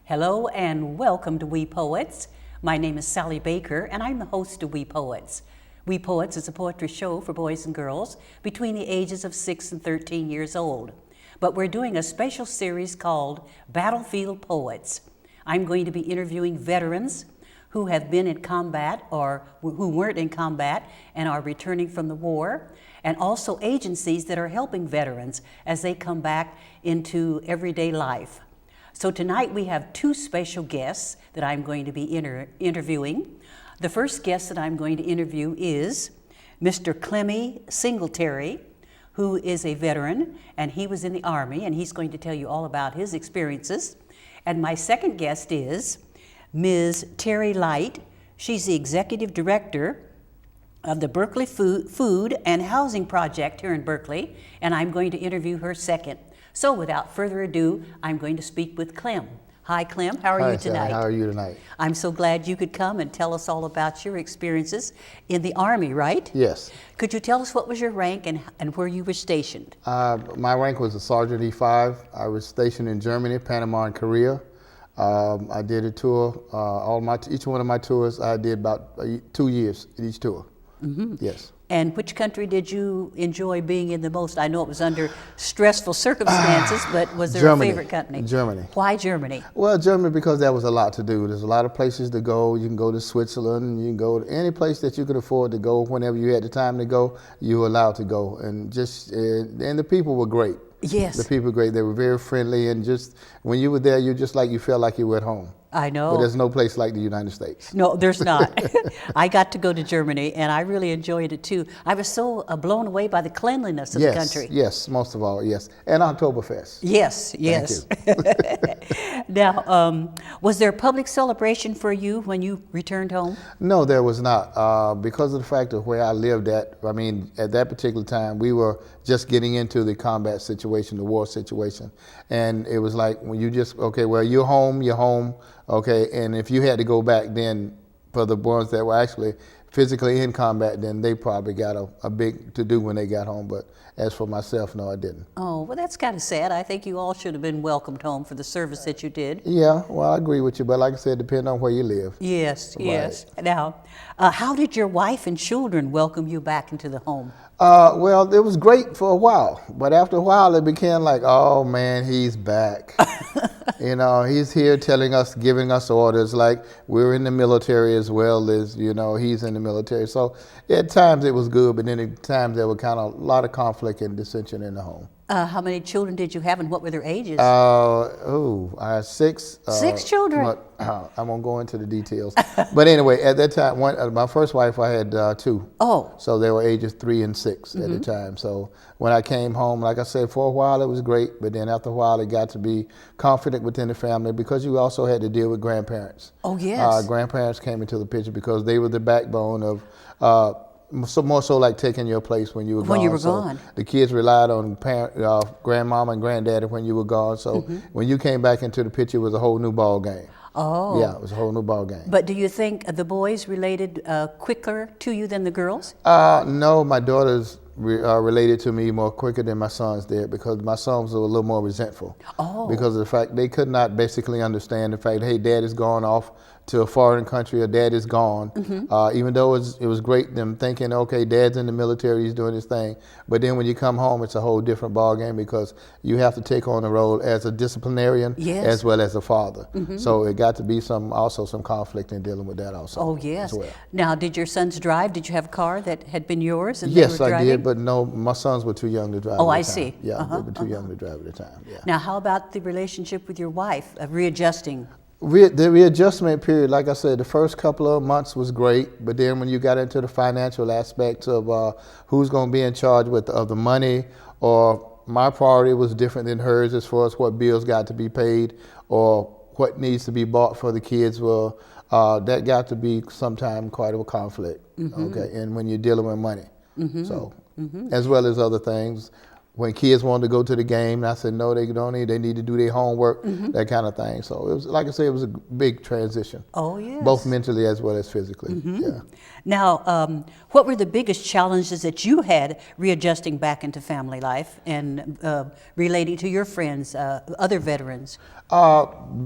Hello and welcome to We Poets. My name is Sally Baker and I'm the host of We Poets. We Poets is a poetry show for boys and girls between the ages of 6 and 13 years old. But we're doing a special series called Battlefield Poets. I'm going to be interviewing veterans who have been in combat or who weren't in combat and are returning from the war, and also agencies that are helping veterans as they come back into everyday life. So tonight we have two special guests that I'm going to be interviewing. The first guest that I'm going to interview is Mr. Clemmie Singletary, who is a veteran, and he was in the Army, and he's going to tell you all about his experiences. And my second guest is Ms. Terri Light. She's the Executive Director of the Berkeley Food and Housing Project here in Berkeley, and I'm going to interview her second. So without further ado, I'm going to speak with Clem. Hi, Clem. How are you tonight? Hi, Sally. How are you tonight? I'm so glad you could come and tell us all about your experiences in the Army, right? Yes. Could you tell us what was your rank and where you were stationed? My rank was a Sergeant E5. I was stationed in Germany, Panama, and Korea. I did a tour. Each one of my tours, I did about 2 years in each tour. Mm-hmm. Yes. And which country did you enjoy being in the most? I know it was under stressful circumstances, but was there Germany. a favorite country? Germany. Why Germany? Well, Germany because there was a lot to do. There's a lot of places to go. You can go to Switzerland. You can go to any place that you could afford to go. Whenever you had the time to go, you were allowed to go. And and the people were great. Yes. The people were great. They were very friendly, and just when you were there, you felt like you were at home. I know. But there's no place like the United States. No, there's not. I got to go to Germany, and I really enjoyed it too. I was so blown away by the cleanliness of the country. Yes, most of all, yes. And Oktoberfest. Yes, yes. Thank you. Now, was there a public celebration for you when you returned home? No, there was not. Because of the fact of where I lived at, at that particular time, we were just getting into the combat situation, the war situation. And it was like when you just, you're home. Okay, and if you had to go back then, for the ones that were actually physically in combat, then they probably got a big to-do when they got home. But as for myself, no, I didn't. Oh, well, that's kind of sad. I think you all should have been welcomed home for the service that you did. Yeah, well, I agree with you, but like I said, depending on where you live. Yes, Right. yes. Now, how did your wife and children welcome you back into the home? Well, it was great for a while, but after a while it became like, oh man, he's back. He's here giving us orders, like we're in the military as well as, he's in the military. So at times it was good, but then at times there were kind of a lot of conflict and dissension in the home. How many children did you have and what were their ages? I had 6. 6 children? I won't go into the details. But anyway, at that time, my first wife, I had 2. Oh. So they were ages 3 and 6 at the time. So when I came home, like I said, for a while it was great, but then after a while it got to be conflict within the family because you also had to deal with grandparents. Oh, yes. Grandparents came into the picture because they were the backbone of more so like taking your place when you were gone. When you were gone. The kids relied on grandmama and granddaddy when you were gone. So when you came back into the picture, it was a whole new ball game. Oh. Yeah, it was a whole new ball game. But do you think the boys related quicker to you than the girls? No, my daughters are related to me more quicker than my sons did because my sons were a little more resentful. Oh. Because of the fact they could not basically understand the fact, hey, dad is gone off to a foreign country or dad is gone. Even though it was great them thinking, okay, dad's in the military, he's doing his thing. But then when you come home, it's a whole different ball game because you have to take on the role as a disciplinarian as well as a father. So it got to be some conflict in dealing with that also. Oh, yes. As well. Now, did your sons drive? Did you have a car that had been yours? And Yes, they were I driving? did, but no, my sons were too young to drive. Oh, at the I time. see. Yeah, they were too young to drive at the time. Yeah. Now, how about the relationship with your wife, readjusting? The readjustment period, like I said, the first couple of months was great, but then when you got into the financial aspects of who's going to be in charge of the money, or my priority was different than hers as far as what bills got to be paid or what needs to be bought for the kids, that got to be sometime quite of a conflict. Okay, and when you're dealing with money, so as well as other things. when kids wanted to go to the game, and I said, no, they don't need, they need to do their homework, that kind of thing. So it was, like I said, it was a big transition. Oh, yes. Both mentally as well as physically, yeah. Now, what were the biggest challenges that you had readjusting back into family life and relating to your friends, other veterans?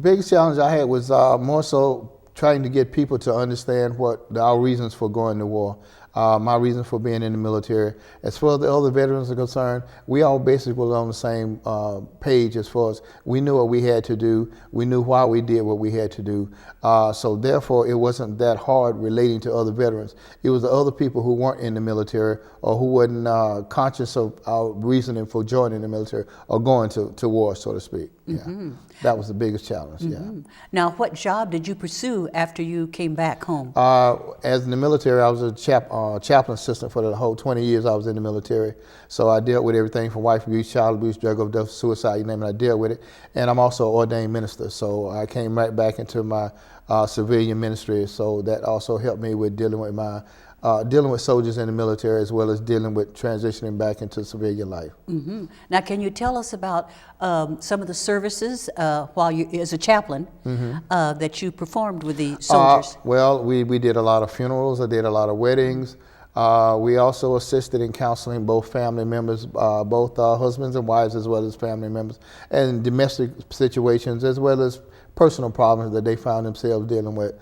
Biggest challenge I had was more so trying to get people to understand what our reasons for going to war. My reason for being in the military. As far as the other veterans are concerned, we all basically were on the same page as far as we knew what we had to do. We knew why we did what we had to do. So therefore, it wasn't that hard relating to other veterans. It was the other people who weren't in the military or who wasn't conscious of our reasoning for joining the military or going to war, so to speak. Yeah. That was the biggest challenge, yeah. Now, what job did you pursue after you came back home? As in the military, I was a chaplain assistant for the whole 20 years I was in the military. So I dealt with everything from wife abuse, child abuse, drug overdose, suicide, you name it, I dealt with it. And I'm also an ordained minister, so I came right back into my civilian ministry. So that also helped me with dealing with my dealing with soldiers in the military, as well as dealing with transitioning back into civilian life. Now, can you tell us about some of the services while you, as a chaplain, that you performed with the soldiers? Well, we did a lot of funerals. I did a lot of weddings. We also assisted in counseling both family members, both husbands and wives, as well as family members, and domestic situations, as well as personal problems that they found themselves dealing with.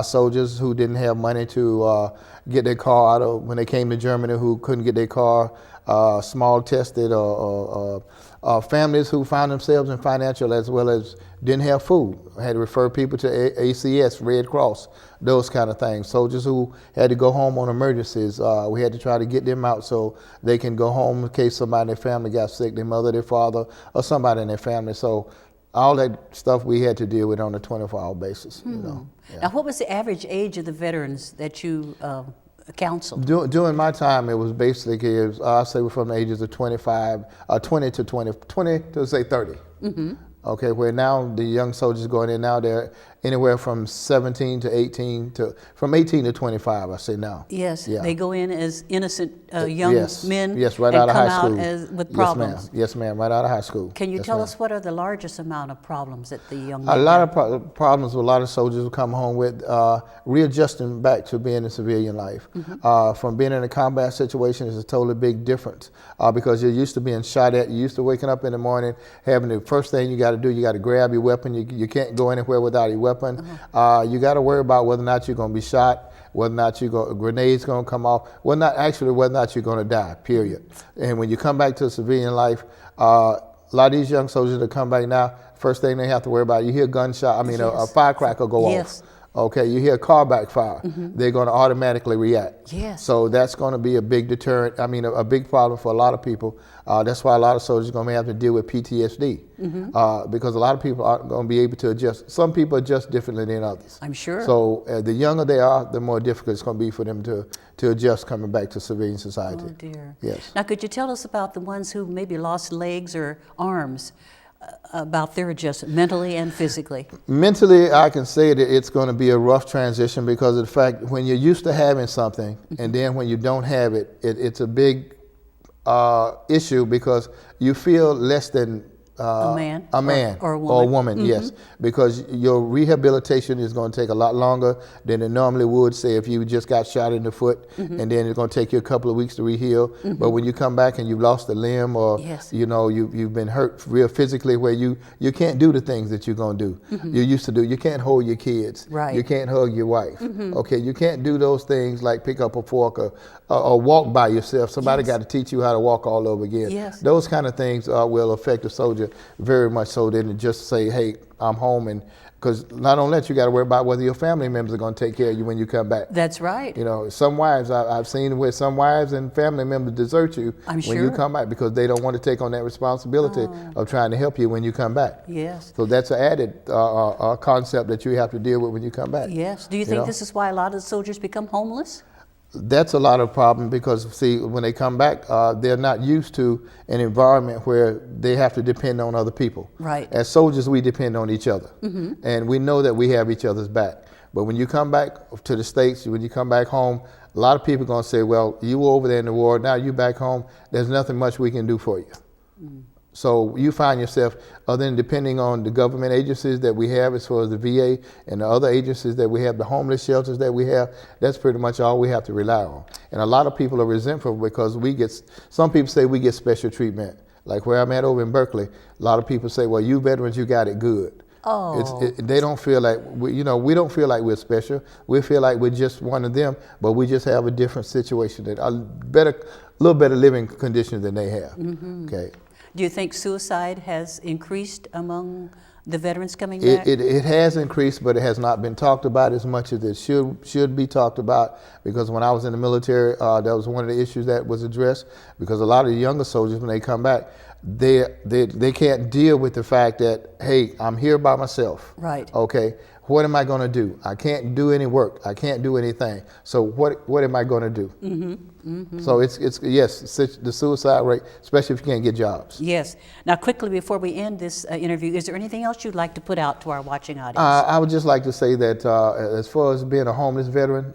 Soldiers who didn't have money to get their car out of when they came to Germany, who couldn't get their car small tested, or families who found themselves in financial as well as didn't have food. Had to refer people to ACS, Red Cross, those kind of things. Soldiers who had to go home on emergencies, we had to try to get them out so they can go home in case somebody in their family got sick, their mother, their father, or somebody in their family. So all that stuff we had to deal with on a 24-hour basis. You know. Yeah. Now, what was the average age of the veterans that you counseled? During my time, it was basically, I say from the ages of 25, 20 to say 30. Okay, where now the young soldiers going in now, they're anywhere from 17 to 18 to, from 18 to 25, I say now. Yes, yeah. They go in as innocent young men. Yes, right and out of come high school. Out with problems. Yes, ma'am, right out of high school. Can you yes, tell us what are the largest amount of problems that the young men A lot of problems with a lot of soldiers who come home with, readjusting back to being in civilian life. From being in a combat situation is a totally big difference because you're used to being shot at, you're used to waking up in the morning, having the first thing you got to do, you got to grab your weapon. You can't go anywhere without your weapon. You got to worry about whether or not you're going to be shot, whether or not grenades going to come off, whether or not you're going to die, period. And when you come back to civilian life, a lot of these young soldiers that come back now, first thing they have to worry about, you hear a gunshot, a firecracker go off. Okay, you hear a car backfire, they're going to automatically react. So that's going to be a big deterrent, a big problem for a lot of people. That's why a lot of soldiers are going to have to deal with PTSD because a lot of people aren't going to be able to adjust. Some people adjust differently than others. I'm sure. So the younger they are, the more difficult it's going to be for them to adjust coming back to civilian society. Oh dear. Yes. Now could you tell us about the ones who maybe lost legs or arms? About their adjustment, mentally and physically? Mentally, I can say that it's going to be a rough transition because of the fact when you're used to having something and then when you don't have it, it's a big issue because you feel less than a man or a woman, or a woman yes, because your rehabilitation is going to take a lot longer than it normally would, say if you just got shot in the foot and then it's going to take you a couple of weeks to reheal. But when you come back and you've lost a limb or you've been hurt real physically where you can't do the things that you're going to do. You used to do. You can't hold your kids. Right. You can't hug your wife. Okay, you can't do those things like pick up a fork or walk by yourself. Somebody got to teach you how to walk all over again. Those kind of things will affect a soldier very much so than just say, hey, I'm home, and because not only that, you got to worry about whether your family members are going to take care of you when you come back. That's right. Some wives, I've seen where some wives and family members desert you when you come back because they don't want to take on that responsibility of trying to help you when you come back. Yes. So that's an added concept that you have to deal with when you come back. Yes. Do you think this is why a lot of the soldiers become homeless? That's a lot of problem because, see, when they come back, they're not used to an environment where they have to depend on other people. Right. As soldiers, we depend on each other. And we know that we have each other's back. But when you come back to the States, when you come back home, a lot of people are going to say, well, you were over there in the war, now you back home, there's nothing much we can do for you. So you find yourself, other than depending on the government agencies that we have, as far as the VA and the other agencies that we have, the homeless shelters that we have, that's pretty much all we have to rely on. And a lot of people are resentful because some people say we get special treatment. Like where I'm at over in Berkeley, a lot of people say, well, you veterans, you got it good. Oh. They don't feel like, we don't feel like we're special. We feel like we're just one of them, but we just have a different situation, that a little better living conditions than they have. Okay. Do you think suicide has increased among the veterans coming back? It has increased, but it has not been talked about as much as it should be talked about, because when I was in the military, that was one of the issues that was addressed, because a lot of the younger soldiers, when they come back, they can't deal with the fact that, hey, I'm here by myself. Right. Okay. What am I going to do? I can't do any work. I can't do anything. So what am I going to do? So it's yes, the suicide rate, especially if you can't get jobs. Yes. Now, quickly before we end this interview, is there anything else you'd like to put out to our watching audience? I would just like to say that as far as being a homeless veteran,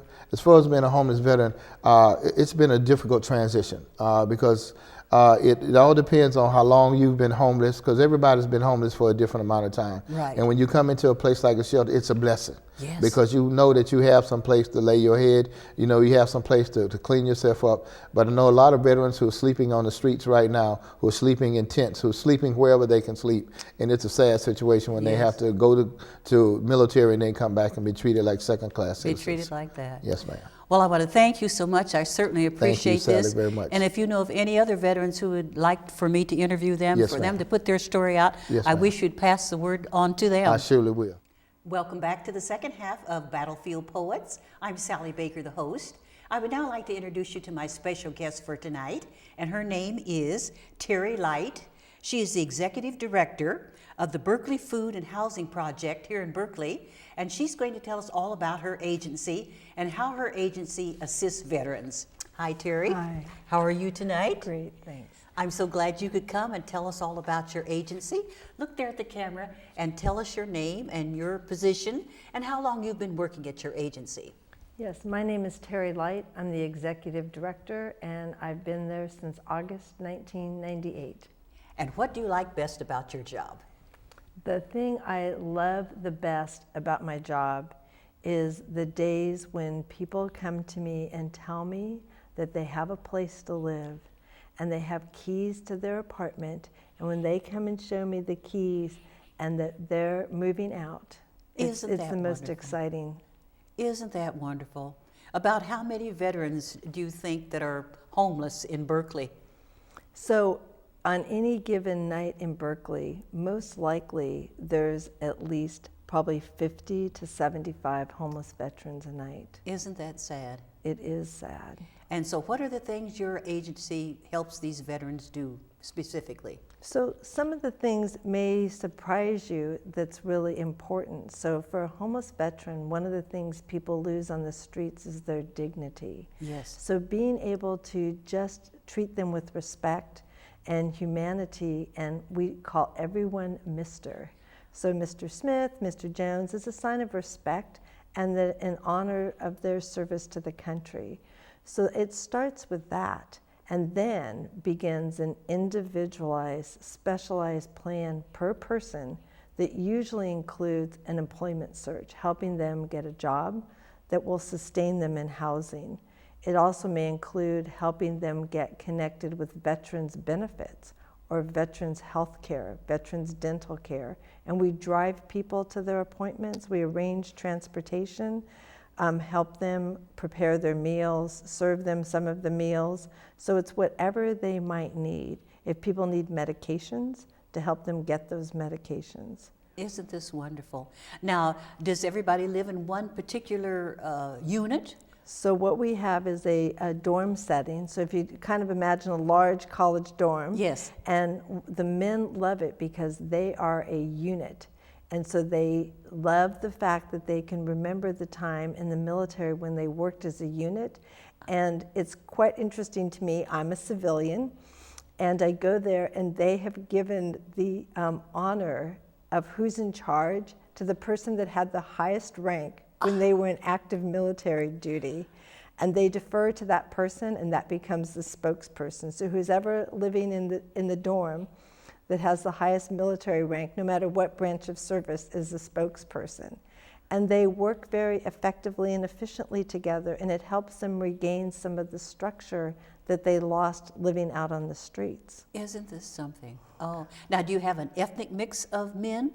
it's been a difficult transition because it all depends on how long you've been homeless, because everybody's been homeless for a different amount of time. Right. And when you come into a place like a shelter, it's a blessing. Yes. Because you know that you have some place to lay your head, you have some place to clean yourself up. But I know a lot of veterans who are sleeping on the streets right now, who are sleeping in tents, who are sleeping wherever they can sleep. And it's a sad situation when they have to go to military and then come back and be treated like second-class citizens. Be treated like that. Yes, ma'am. Well, I want to thank you so much. I certainly appreciate Sally, this. very much. And if you know of any other veterans who would like for me to interview them, Yes, for ma'am. them to put their story out, Yes, I ma'am. wish you'd pass the word on to them. I surely will. Welcome back to the second half of Battlefield Poets. I'm Sally Baker, the host. I would now like to introduce you to my special guest for tonight, and her name is Terri Light. She is the Executive Director of the Berkeley Food and Housing Project here in Berkeley, and she's going to tell us all about her agency and how her agency assists veterans. Hi, Terri. Hi. How are you tonight? Great, thanks. I'm so glad you could come and tell us all about your agency. Look there at the camera and tell us your name and your position and how long you've been working at your agency. Yes, my name is Terri Light. I'm the Executive Director, and I've been there since August 1998. And what do you like best about your job? The thing I love the best about my job is the days when people come to me and tell me that they have a place to live and they have keys to their apartment, and when they come and show me the keys and that they're moving out, it's the most wonderful? exciting. Isn't that wonderful? About how many veterans do you think that are homeless in Berkeley? So on any given night in Berkeley, most likely there's at least probably 50 to 75 homeless veterans a night. Isn't that sad? It is sad. And so what are the things your agency helps these veterans do specifically? So some of the things may surprise you that's really important. So for a homeless veteran, one of the things people lose on the streets is their dignity. Yes. So being able to just treat them with respect and humanity, and we call everyone Mr. So Mr. Smith, Mr. Jones is a sign of respect and in honor of their service to the country. So it starts with that, and then begins an individualized, specialized plan per person that usually includes an employment search, helping them get a job that will sustain them in housing. It also may include helping them get connected with veterans benefits or veterans health care, veterans dental care. And we drive people to their appointments. We arrange transportation, help them prepare their meals, serve them some of the meals. So it's whatever they might need. If people need medications, to help them get those medications. Isn't this wonderful? Now, does everybody live in one particular unit? So what we have is a dorm setting. So if you kind of imagine a large college dorm. Yes. And the men love it because they are a unit. And so they love the fact that they can remember the time in the military when they worked as a unit. And it's quite interesting to me. I'm a civilian, and I go there, and they have given the honor of who's in charge to the person that had the highest rank when they were in active military duty. And they defer to that person, and that becomes the spokesperson. So who's ever living in the dorm that has the highest military rank, no matter what branch of service, is the spokesperson. And they work very effectively and efficiently together, and it helps them regain some of the structure that they lost living out on the streets. Isn't this something? Oh, now do you have an ethnic mix of men?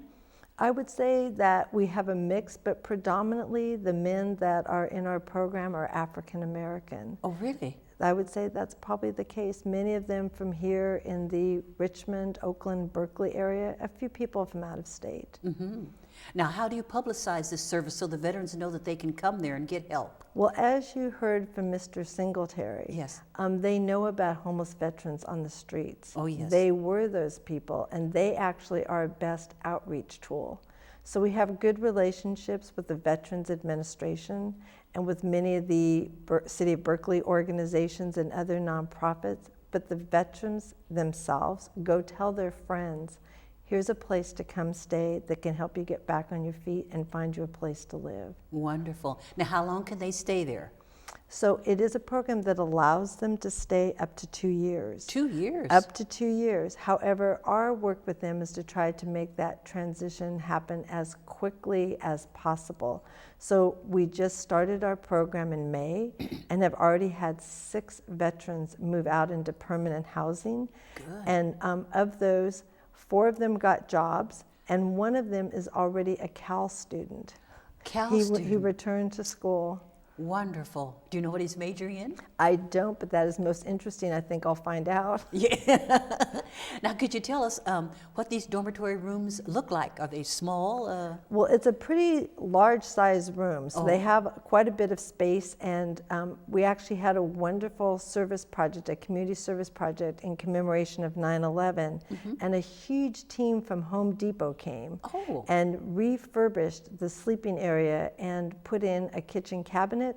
I would say that we have a mix, but predominantly the men that are in our program are African American. Oh, really? I would say that's probably the case. Many of them from here in the Richmond, Oakland, Berkeley area, a few people from out of state. Mm-hmm. Now, how do you publicize this service so the veterans know that they can come there and get help? Well, as you heard from Mr. Singletary, yes, they know about homeless veterans on the streets. Oh, yes. They were those people, and they actually are our best outreach tool. So we have good relationships with the Veterans Administration and with many of the City of Berkeley organizations and other nonprofits, but the veterans themselves go tell their friends, here's a place to come stay that can help you get back on your feet and find you a place to live. Wonderful. Now, how long can they stay there? So it is a program that allows them to stay up to 2 years. 2 years? Up to 2 years. However, our work with them is to try to make that transition happen as quickly as possible. So we just started our program in May and have already had 6 veterans move out into permanent housing. Good. And of those, 4 of them got jobs, and 1 of them is already a Cal student. Student? He returned to school. Wonderful. Do you know what he's majoring in? I don't, but that is most interesting. I think I'll find out. Yeah. Now, could you tell us what these dormitory rooms look like? Are they small? Well, it's a pretty large size room, so they have quite a bit of space, and we actually had a wonderful service project, a community service project in commemoration of 9/11, and a huge team from Home Depot came and refurbished the sleeping area and put in a kitchen cabinet.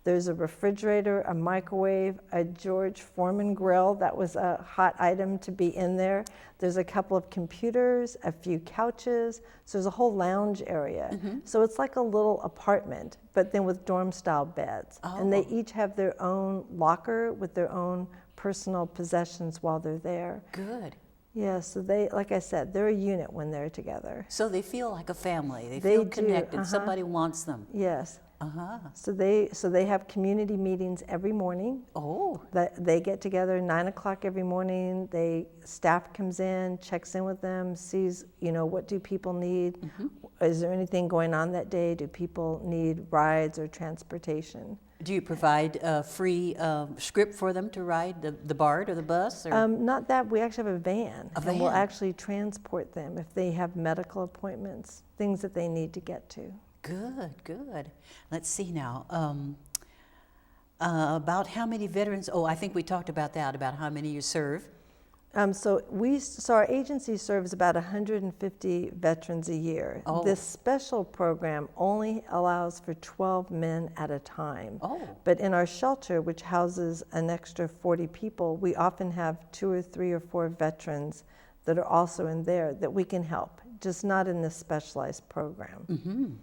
There's a refrigerator, a microwave, a George Foreman grill. That was a hot item to be in there. There's a couple of computers, a few couches. So there's a whole lounge area. So it's like a little apartment, but then with dorm-style beds. And they each have their own locker with their own personal possessions while they're there. Good. Yeah, so they, like I said, they're a unit when they're together. So they feel like a family. They feel connected. Do. Somebody wants them. Yes. Uh-huh. So they have community meetings every morning. Oh. They get together 9 o'clock every morning. Staff comes in, checks in with them, sees, what do people need? Is there anything going on that day? Do people need rides or transportation? Do you provide a free script for them to ride the BART or the bus? Or? Not that. We actually have a van. A van? And we'll actually transport them if they have medical appointments, things that they need to get to. Good, good. Let's see now. About how many veterans? Oh, I think we talked about that, about how many you serve. So our agency serves about 150 veterans a year. Oh. This special program only allows for 12 men at a time. Oh. But in our shelter, which houses an extra 40 people, we often have 2 or 3 or 4 veterans that are also in there that we can help, just not in this specialized program.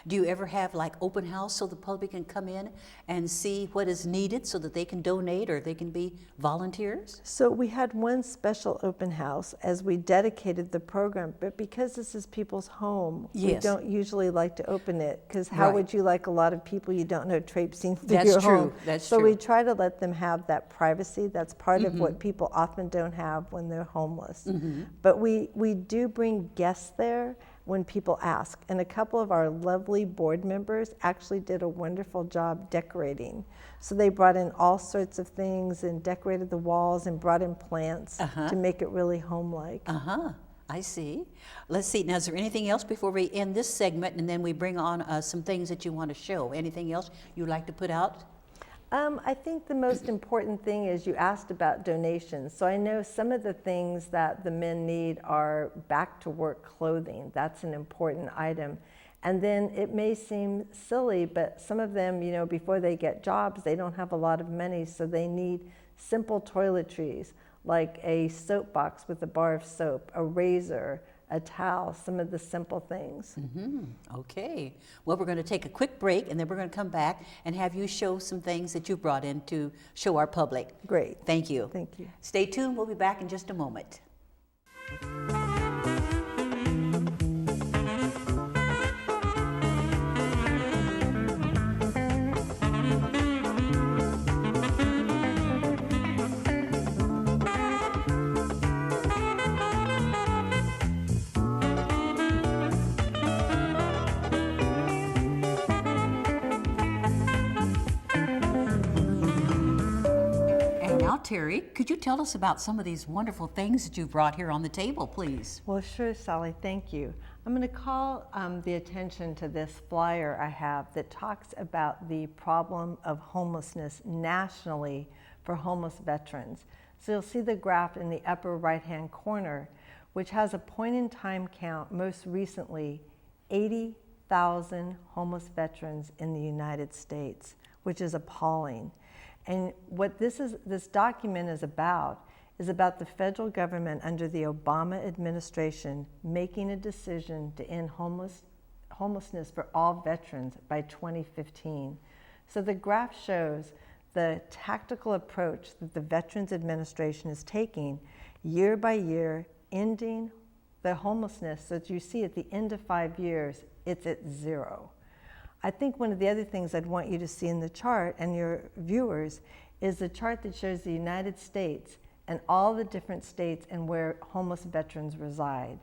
Do you ever have like open house so the public can come in and see what is needed so that they can donate or they can be volunteers? So we had one special open house as we dedicated the program, but because this is people's home, we don't usually like to open it, because how would you like a lot of people you don't know traipsing through your home? That's so true. We try to let them have that privacy. That's part of what people often don't have when they're homeless. But we do bring guests there when people ask. And a couple of our lovely board members actually did a wonderful job decorating. So they brought in all sorts of things and decorated the walls and brought in plants to make it really home-like. I see. Let's see. Now, is there anything else before we end this segment and then we bring on some things that you want to show? Anything else you'd like to put out? I think the most important thing is you asked about donations. So I know some of the things that the men need are back to work clothing. That's an important item. And then it may seem silly, but some of them, before they get jobs, they don't have a lot of money, so they need simple toiletries, like a soap box with a bar of soap, a razor, a towel, some of the simple things. Okay. Well, we're going to take a quick break, and then we're going to come back and have you show some things that you brought in to show our public. Great. Thank you. Thank you. Stay tuned. We'll be back in just a moment. Now, Terri, could you tell us about some of these wonderful things that you've brought here on the table, please? Well, sure, Sally, thank you. I'm going to call the attention to this flyer I have that talks about the problem of homelessness nationally for homeless veterans. So you'll see the graph in the upper right-hand corner, which has a point-in-time count, most recently 80,000 homeless veterans in the United States, which is appalling. And what this document is about the federal government under the Obama administration making a decision to end homelessness for all veterans by 2015. So the graph shows the tactical approach that the Veterans Administration is taking year by year, ending the homelessness. So that you see at the end of 5 years, it's at 0. I think one of the other things I'd want you to see in the chart and your viewers is the chart that shows the United States and all the different states and where homeless veterans reside.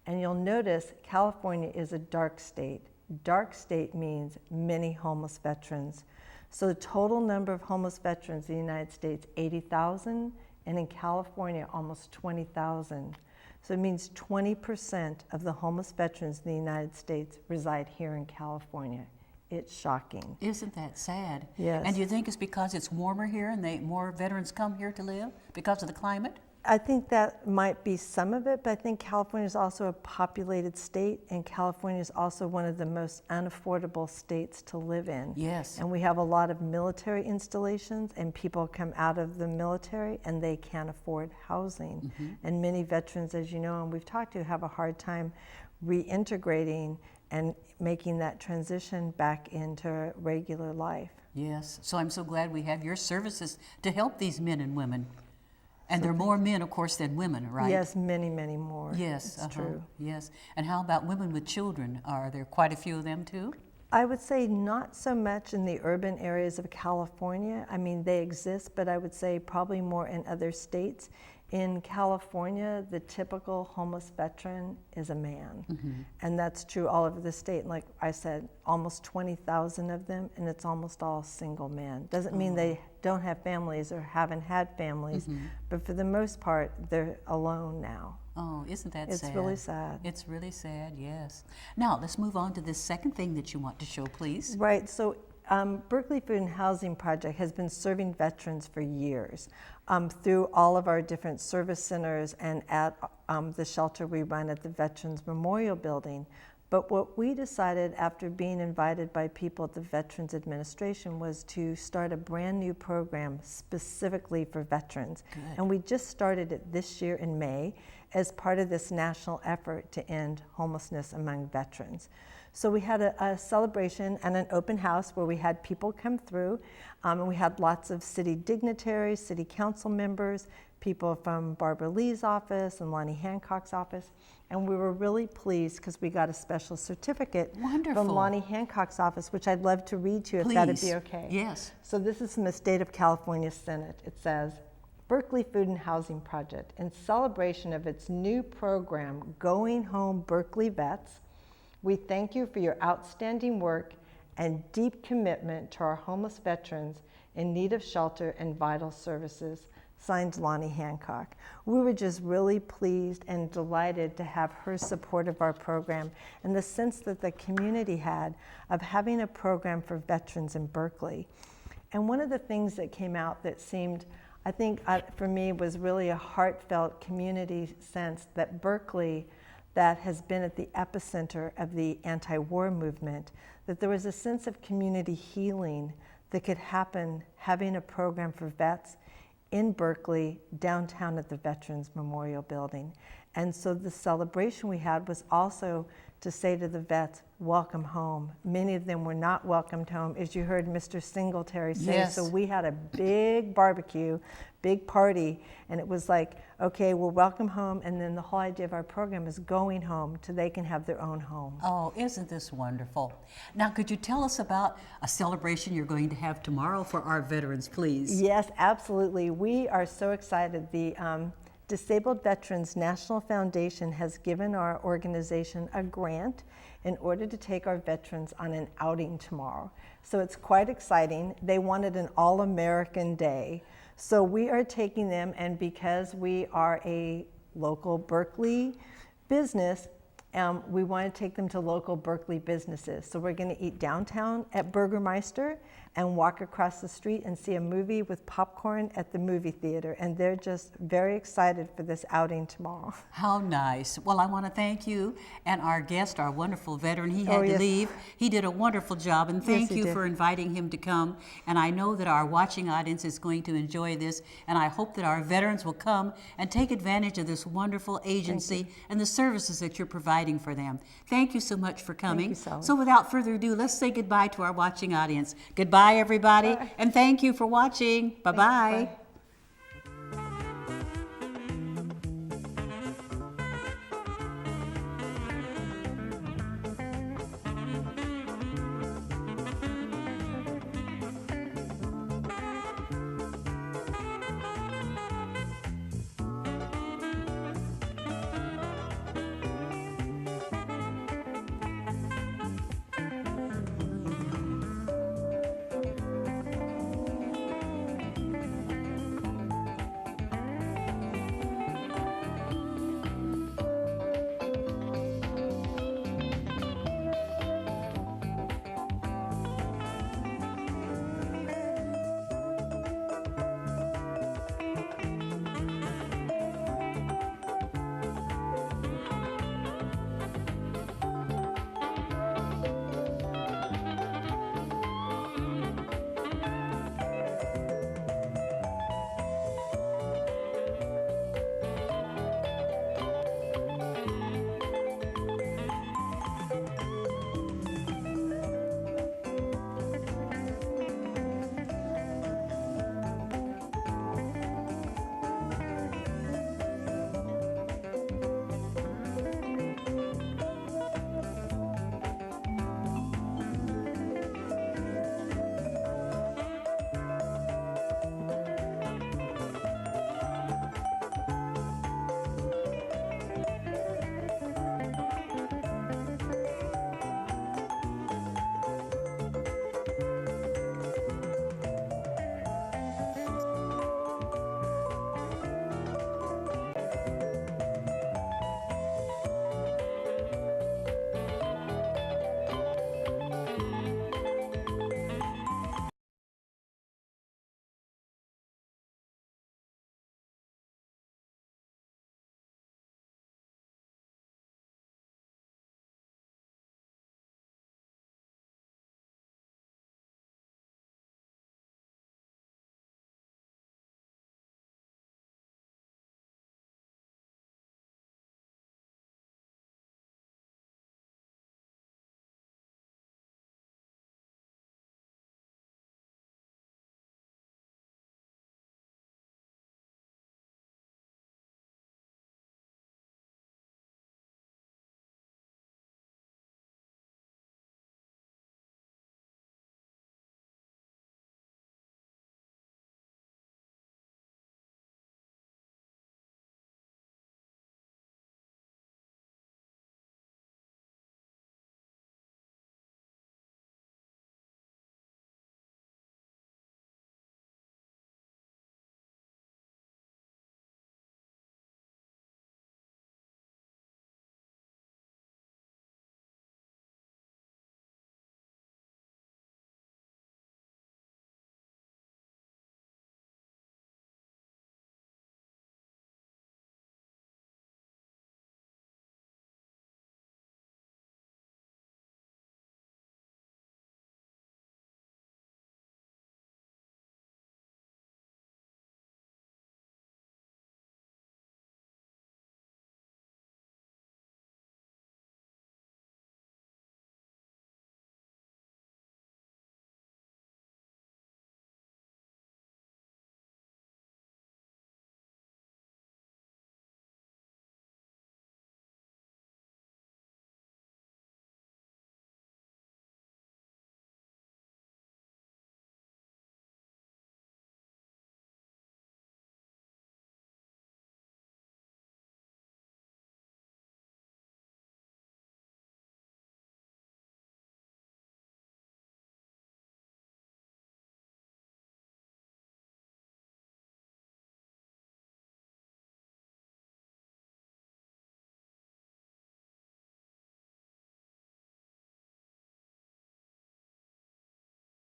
And you'll notice California is a dark state. Dark state means many homeless veterans. So the total number of homeless veterans in the United States, 80,000, and in California, almost 20,000. So it means 20% of the homeless veterans in the United States reside here in California. It's shocking. Isn't that sad? Yes. And do you think it's because it's warmer here and more veterans come here to live because of the climate? I think that might be some of it, but I think California is also a populated state, and California is also one of the most unaffordable states to live in. Yes. And we have a lot of military installations, and people come out of the military and they can't afford housing. And many veterans, as you know, and we've talked to, have a hard time reintegrating and making that transition back into regular life. Yes. So I'm so glad we have your services to help these men and women. And there are more men, of course, than women, right? Yes, many, many more. Yes, it's true. Yes. And how about women with children? Are there quite a few of them too? I would say not so much in the urban areas of California. I mean, they exist, but I would say probably more in other states. In California, the typical homeless veteran is a man. And that's true all over the state. Like I said, almost 20,000 of them, and it's almost all single men. Doesn't mean they don't have families or haven't had families, but for the most part, they're alone now. Oh, isn't that sad? It's really sad. It's really sad, yes. Now, let's move on to this second thing that you want to show, please. Right, so Berkeley Food and Housing Project has been serving veterans for years through all of our different service centers and at the shelter we run at the Veterans Memorial Building. But what we decided after being invited by people at the Veterans Administration was to start a brand new program specifically for veterans. Good. And we just started it this year in May as part of this national effort to end homelessness among veterans. So we had a celebration and an open house where we had people come through, and we had lots of city dignitaries, city council members, people from Barbara Lee's office and Lonnie Hancock's office. And we were really pleased because we got a special certificate Wonderful. from Lonnie Hancock's office, which I'd love to read to you if Please. that'd be okay. Yes. So this is from the State of California Senate. It says, Berkeley Food and Housing Project, in celebration of its new program, Going Home Berkeley Vets, we thank you for your outstanding work and deep commitment to our homeless veterans in need of shelter and vital services. Signed, Lonnie Hancock. We were just really pleased and delighted to have her support of our program and the sense that the community had of having a program for veterans in Berkeley. And one of the things that came out that seemed, I think for me, was really a heartfelt community sense that Berkeley, that has been at the epicenter of the anti-war movement, that there was a sense of community healing that could happen having a program for vets in Berkeley, downtown at the Veterans Memorial Building. And so the celebration we had was also to say to the vets, welcome home. Many of them were not welcomed home, as you heard Mr. Singletary say. Yes. So we had a big barbecue, big party, and it was like, okay, we'll welcome home, and then the whole idea of our program is going home so they can have their own home. Oh, isn't this wonderful? Now, could you tell us about a celebration you're going to have tomorrow for our veterans, please? Yes, absolutely. We are so excited. The Disabled Veterans National Foundation has given our organization a grant in order to take our veterans on an outing tomorrow. So it's quite exciting. They wanted an all-American day. So we are taking them, and because we are a local Berkeley business, we want to take them to local Berkeley businesses. So we're going to eat downtown at Burgermeister and walk across the street and see a movie with popcorn at the movie theater. And they're just very excited for this outing tomorrow. How nice. Well, I want to thank you and our guest, our wonderful veteran. He had to yes. leave. He did a wonderful job, and thank Yes, he you did. for inviting him to come. And I know that our watching audience is going to enjoy this, and I hope that our veterans will come and take advantage of this wonderful agency and the services that you're providing for them. Thank you so much for coming. you, Sally. So without further ado, let's say goodbye to our watching audience. Goodbye, everybody, and thank you for watching. Bye-bye. Bye.